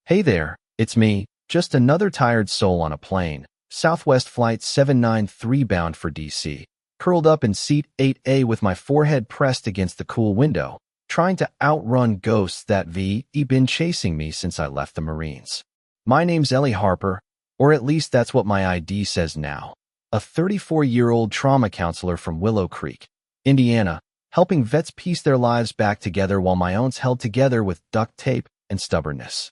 Hey there, it's me, just another tired soul on a plane, Southwest Flight 793 bound for DC, curled up in seat 8A with my forehead pressed against the cool window, trying to outrun ghosts that been chasing me since I left the Marines. My name's Ellie Harper, or at least that's what my ID says now, a 34-year-old trauma counselor from Willow Creek, Indiana, helping vets piece their lives back together while my own's held together with duct tape and stubbornness.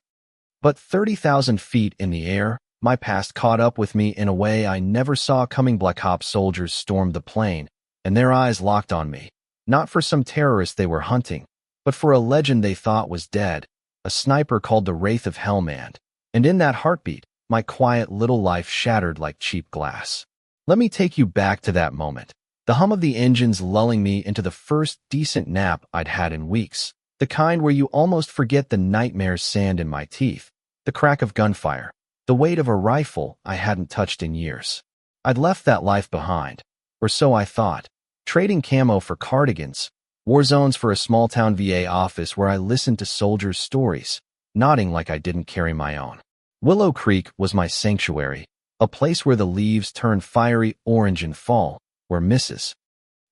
But 30,000 feet in the air, my past caught up with me in a way I never saw coming. Black Ops soldiers stormed the plane, and their eyes locked on me, not for some terrorist they were hunting, but for a legend they thought was dead, a sniper called the Wraith of Hellmand. And in that heartbeat, my quiet little life shattered like cheap glass. Let me take you back to that moment, the hum of the engines lulling me into the first decent nap I'd had in weeks, the kind where you almost forget the nightmare's sand in my teeth. The crack of gunfire, the weight of a rifle I hadn't touched in years. I'd left that life behind, or so I thought, trading camo for cardigans, war zones for a small-town VA office where I listened to soldiers' stories, nodding like I didn't carry my own. Willow Creek was my sanctuary, a place where the leaves turn fiery orange in fall, where Mrs.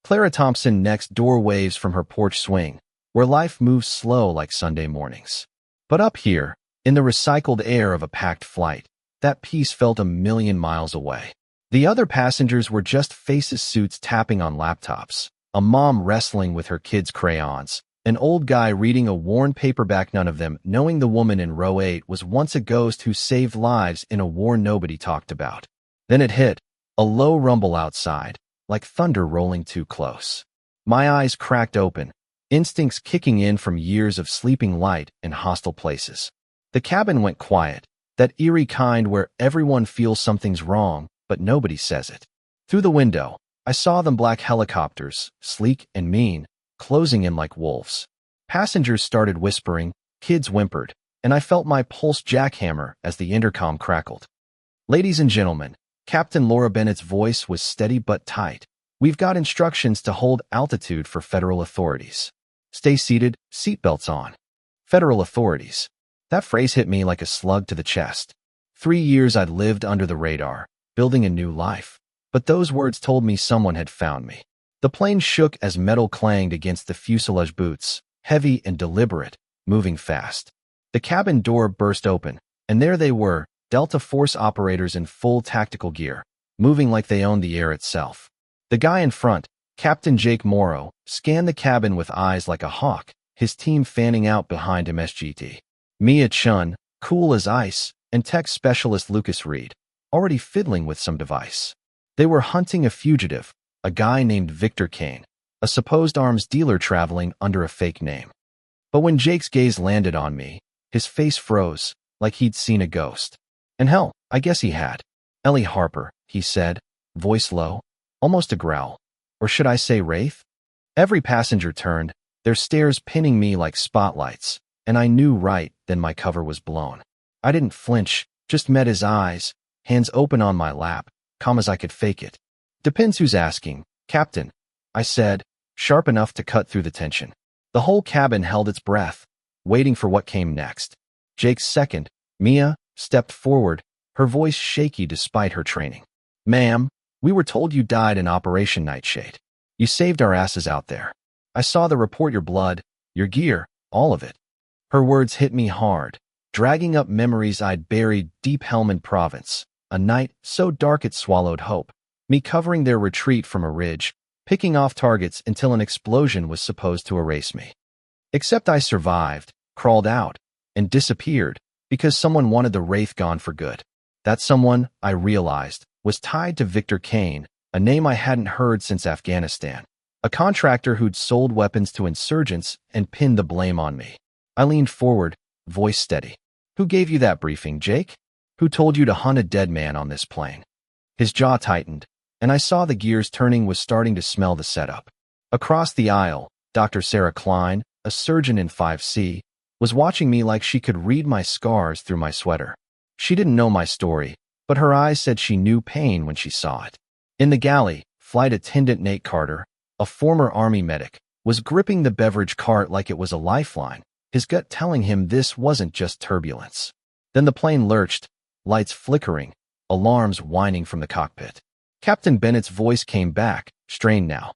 Clara Thompson next door waves from her porch swing, where life moves slow like Sunday mornings. But up here, in the recycled air of a packed flight, that peace felt a million miles away. The other passengers were just faces, suits tapping on laptops, a mom wrestling with her kids' crayons, an old guy reading a worn paperback, none of them knowing the woman in row 8 was once a ghost who saved lives in a war nobody talked about. Then it hit, a low rumble outside, like thunder rolling too close. My eyes cracked open, instincts kicking in from years of sleeping light in hostile places. The cabin went quiet, that eerie kind where everyone feels something's wrong, but nobody says it. Through the window, I saw them black helicopters, sleek and mean, closing in like wolves. Passengers started whispering, kids whimpered, and I felt my pulse jackhammer as the intercom crackled. Ladies and gentlemen, Captain Laura Bennett's voice was steady but tight. We've got instructions to hold altitude for federal authorities. Stay seated, seatbelts on. Federal authorities. That phrase hit me like a slug to the chest. 3 years I'd lived under the radar, building a new life. But those words told me someone had found me. The plane shook as metal clanged against the fuselage boots, heavy and deliberate, moving fast. The cabin door burst open, and there they were, Delta Force operators in full tactical gear, moving like they owned the air itself. The guy in front, Captain Jake Morrow, scanned the cabin with eyes like a hawk, his team fanning out behind him. SGT. Mia Chun, cool as ice, and tech specialist Lucas Reed, already fiddling with some device. They were hunting a fugitive, a guy named Victor Kane, a supposed arms dealer traveling under a fake name. But when Jake's gaze landed on me, his face froze, like he'd seen a ghost. And hell, I guess he had. Ellie Harper, he said, voice low, almost a growl. Or should I say wraith? Every passenger turned, their stares pinning me like spotlights, and I knew right then my cover was blown. I didn't flinch, just met his eyes, hands open on my lap, calm as I could fake it. Depends who's asking, Captain, I said, sharp enough to cut through the tension. The whole cabin held its breath, waiting for what came next. Jake's second, Mia, stepped forward, her voice shaky despite her training. Ma'am, we were told you died in Operation Nightshade. You saved our asses out there. I saw the report, your blood, your gear, all of it. Her words hit me hard, dragging up memories I'd buried deep. Helmand Province, a night so dark it swallowed hope. Me covering their retreat from a ridge, picking off targets until an explosion was supposed to erase me. Except I survived, crawled out, and disappeared because someone wanted the Wraith gone for good. That someone, I realized, was tied to Victor Kane, a name I hadn't heard since Afghanistan, a contractor who'd sold weapons to insurgents and pinned the blame on me. I leaned forward, voice steady. Who gave you that briefing, Jake? Who told you to hunt a dead man on this plane? His jaw tightened, and I saw the gears turning, was starting to smell the setup. Across the aisle, Dr. Sarah Klein, a surgeon in 5C, was watching me like she could read my scars through my sweater. She didn't know my story, but her eyes said she knew pain when she saw it. In the galley, Flight Attendant Nate Carter, a former Army medic, was gripping the beverage cart like it was a lifeline, his gut telling him this wasn't just turbulence. Then the plane lurched, lights flickering, alarms whining from the cockpit. Captain Bennett's voice came back, strained now.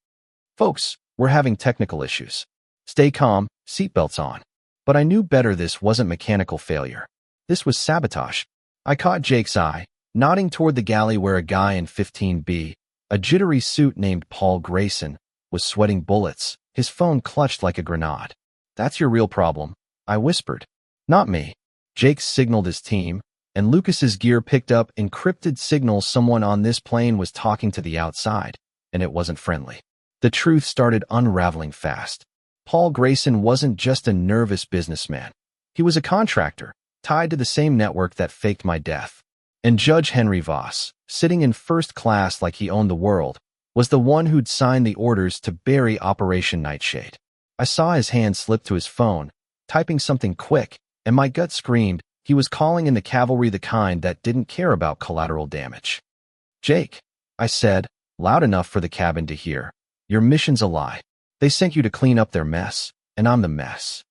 "Folks, we're having technical issues. Stay calm, seatbelts on." But I knew better. This wasn't mechanical failure. This was sabotage. I caught Jake's eye, nodding toward the galley where a guy in 15B, a jittery suit named Paul Grayson, was sweating bullets, his phone clutched like a grenade. "That's your real problem," I whispered. "Not me." Jake signaled his team, and Lucas's gear picked up encrypted signals. Someone on this plane was talking to the outside, and it wasn't friendly. The truth started unraveling fast. Paul Grayson wasn't just a nervous businessman. He was a contractor, tied to the same network that faked my death. And Judge Henry Voss, sitting in first class like he owned the world, was the one who'd signed the orders to bury Operation Nightshade. I saw his hand slip to his phone, typing something quick, and my gut screamed he was calling in the cavalry, the kind that didn't care about collateral damage. "Jake," I said, loud enough for the cabin to hear, "your mission's a lie. They sent you to clean up their mess, and I'm the mess."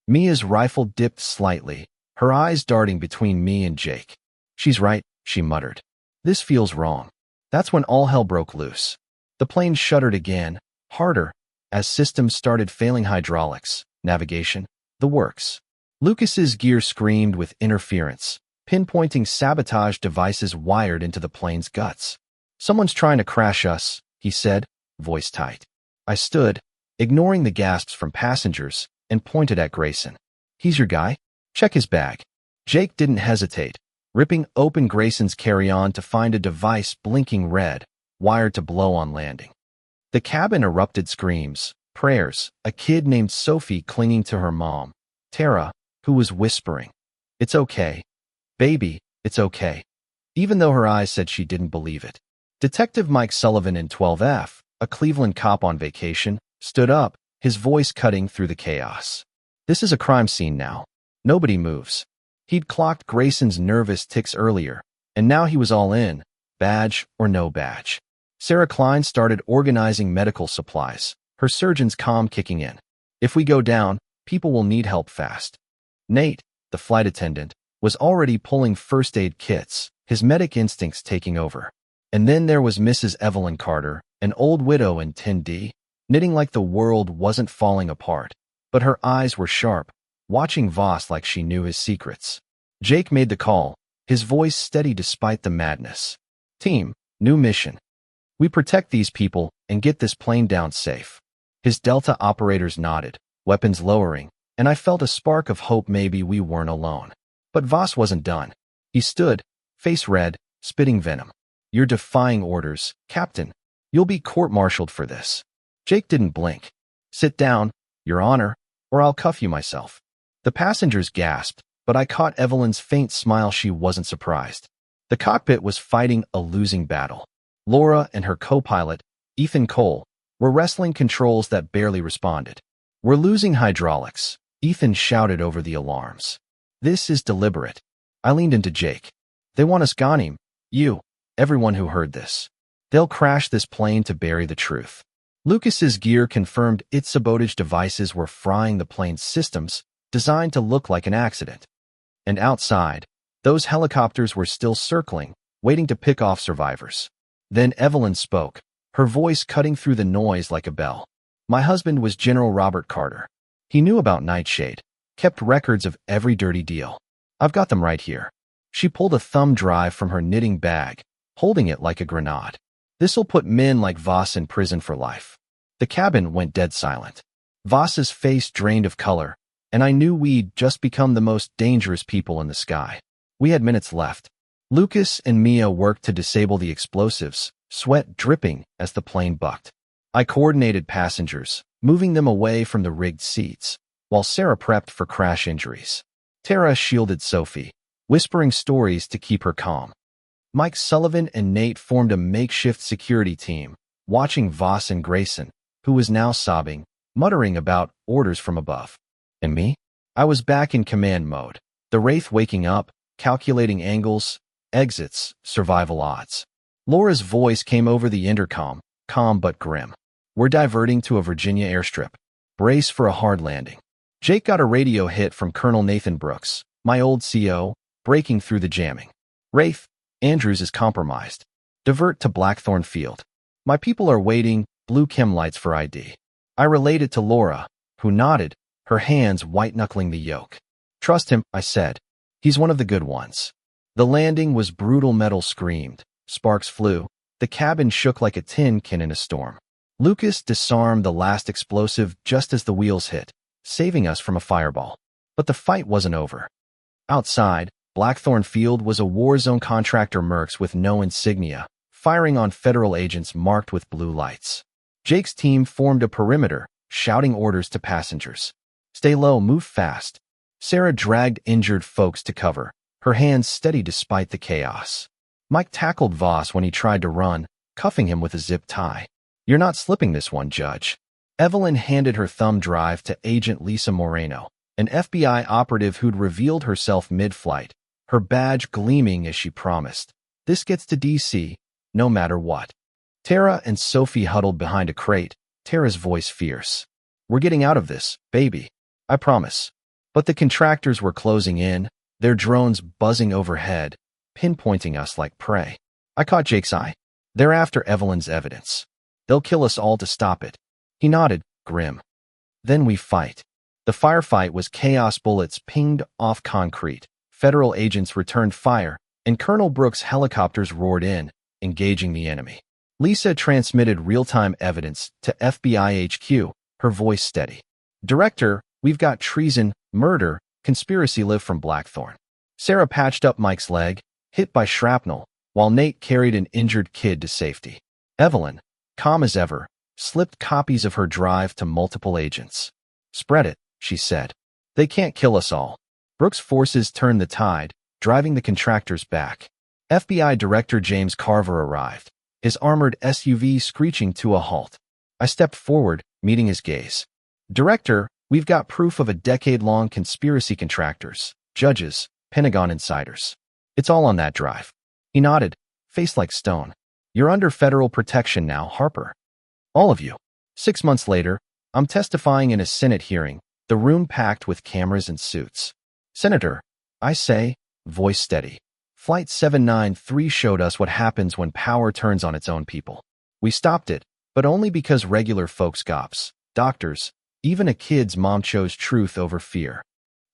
Mia's rifle dipped slightly, her eyes darting between me and Jake. "She's right," she muttered. "This feels wrong." That's when all hell broke loose. The plane shuddered again, harder, as systems started failing: hydraulics, navigation, the works. Lucas's gear screamed with interference, pinpointing sabotage devices wired into the plane's guts. "Someone's trying to crash us," he said, voice tight. I stood, ignoring the gasps from passengers, and pointed at Grayson. "He's your guy? Check his bag." Jake didn't hesitate, ripping open Grayson's carry-on to find a device blinking red, wired to blow on landing. The cabin erupted: screams, prayers, a kid named Sophie clinging to her mom, Tara, who was whispering, "It's okay. Baby, it's okay," even though her eyes said she didn't believe it. Detective Mike Sullivan in 12F, a Cleveland cop on vacation, stood up, his voice cutting through the chaos. "This is a crime scene now. Nobody moves." He'd clocked Grayson's nervous tics earlier, and now he was all in, badge or no badge. Sarah Klein started organizing medical supplies, her surgeon's calm kicking in. "If we go down, people will need help fast." Nate, the flight attendant, was already pulling first aid kits, his medic instincts taking over. And then there was Mrs. Evelyn Carter, an old widow in 10D, knitting like the world wasn't falling apart. But her eyes were sharp, watching Voss like she knew his secrets. Jake made the call, his voice steady despite the madness. "Team, new mission. We protect these people and get this plane down safe." His Delta operators nodded, weapons lowering, and I felt a spark of hope. Maybe we weren't alone. But Voss wasn't done. He stood, face red, spitting venom. "You're defying orders, Captain. You'll be court-martialed for this." Jake didn't blink. "Sit down, Your Honor, or I'll cuff you myself." The passengers gasped, but I caught Evelyn's faint smile. She wasn't surprised. The cockpit was fighting a losing battle. Laura and her co-pilot, Ethan Cole, were wrestling controls that barely responded. "We're losing hydraulics," Ethan shouted over the alarms. "This is deliberate." I leaned into Jake. "They want us gone. You, everyone who heard this. They'll crash this plane to bury the truth." Lucas's gear confirmed its sabotage devices were frying the plane's systems, designed to look like an accident. And outside, those helicopters were still circling, waiting to pick off survivors. Then Evelyn spoke, her voice cutting through the noise like a bell. "My husband was General Robert Carter. He knew about Nightshade, kept records of every dirty deal. I've got them right here." She pulled a thumb drive from her knitting bag, holding it like a grenade. "This'll put men like Voss in prison for life." The cabin went dead silent. Voss's face drained of color, and I knew we'd just become the most dangerous people in the sky. We had minutes left. Lucas and Mia worked to disable the explosives, sweat dripping as the plane bucked. I coordinated passengers, moving them away from the rigged seats, while Sarah prepped for crash injuries. Tara shielded Sophie, whispering stories to keep her calm. Mike Sullivan and Nate formed a makeshift security team, watching Voss and Grayson, who was now sobbing, muttering about orders from above. And me? I was back in command mode, the Wraith waking up, calculating angles, exits, survival odds. Laura's voice came over the intercom, calm but grim. "We're diverting to a Virginia airstrip. Brace for a hard landing." Jake got a radio hit from Colonel Nathan Brooks, my old CO, breaking through the jamming. Wraith, Andrews is compromised. Divert to Blackthorn Field. My people are waiting, blue chem lights for ID. I related to Laura, who nodded, her hands white-knuckling the yoke. Trust him, I said. He's one of the good ones. The landing was brutal, metal screamed. Sparks flew. The cabin shook like a tin can in a storm. Lucas disarmed the last explosive just as the wheels hit, saving us from a fireball. But the fight wasn't over. Outside, Blackthorn Field was a war zone. Contractor Mercs with no insignia, firing on federal agents marked with blue lights. Jake's team formed a perimeter, shouting orders to passengers. Stay low, move fast. Sarah dragged injured folks to cover, her hands steady despite the chaos. Mike tackled Voss when he tried to run, cuffing him with a zip tie. You're not slipping this one, Judge. Evelyn handed her thumb drive to Agent Lisa Moreno, an FBI operative who'd revealed herself mid-flight, her badge gleaming as she promised. This gets to D.C., no matter what. Tara and Sophie huddled behind a crate, Tara's voice fierce. We're getting out of this, baby. I promise. But the contractors were closing in, their drones buzzing overhead, pinpointing us like prey. I caught Jake's eye. They're after Evelyn's evidence. They'll kill us all to stop it. He nodded, grim. Then we fight. The firefight was chaos. Bullets pinged off concrete. Federal agents returned fire, and Colonel Brooks' helicopters roared in, engaging the enemy. Lisa transmitted real-time evidence to FBI HQ, her voice steady. Director, we've got treason, murder, conspiracy live from Blackthorn. Sarah patched up Mike's leg, hit by shrapnel, while Nate carried an injured kid to safety. Evelyn, calm as ever, slipped copies of her drive to multiple agents. Spread it, she said. They can't kill us all. Brooks' forces turned the tide, driving the contractors back. FBI Director James Carver arrived, his armored SUV screeching to a halt. I stepped forward, meeting his gaze. Director, we've got proof of a decade-long conspiracy. Contractors, judges, Pentagon insiders. It's all on that drive. He nodded, face like stone. You're under federal protection now, Harper. All of you. 6 months later, I'm testifying in a Senate hearing, the room packed with cameras and suits. Senator, I say, voice steady. Flight 793 showed us what happens when power turns on its own people. We stopped it, but only because regular folks, cops, doctors, even a kid's mom chose truth over fear.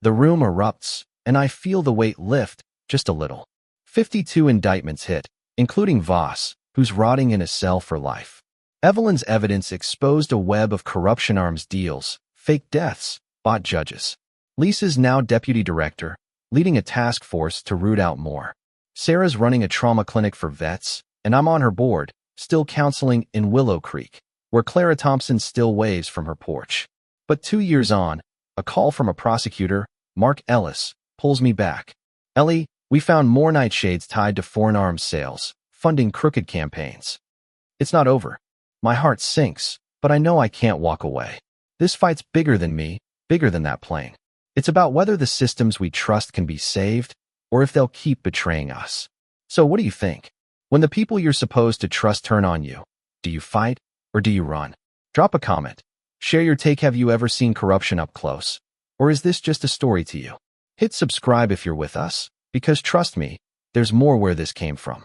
The room erupts, and I feel the weight lift, just a little. 52 indictments hit, including Voss, who's rotting in a cell for life. Evelyn's evidence exposed a web of corruption, arms deals, fake deaths, bot judges. Lisa's now deputy director, leading a task force to root out more. Sarah's running a trauma clinic for vets, and I'm on her board, still counseling in Willow Creek, where Clara Thompson still waves from her porch. But 2 years on, a call from a prosecutor, Mark Ellis, pulls me back. Ellie, we found more nightshades tied to foreign arms sales, funding crooked campaigns. It's not over. My heart sinks, but I know I can't walk away. This fight's bigger than me, bigger than that plane. It's about whether the systems we trust can be saved, or if they'll keep betraying us. So what do you think? When the people you're supposed to trust turn on you, do you fight, or do you run? Drop a comment. Share your take. Have you ever seen corruption up close? Or is this just a story to you? Hit subscribe if you're with us, because trust me, there's more where this came from.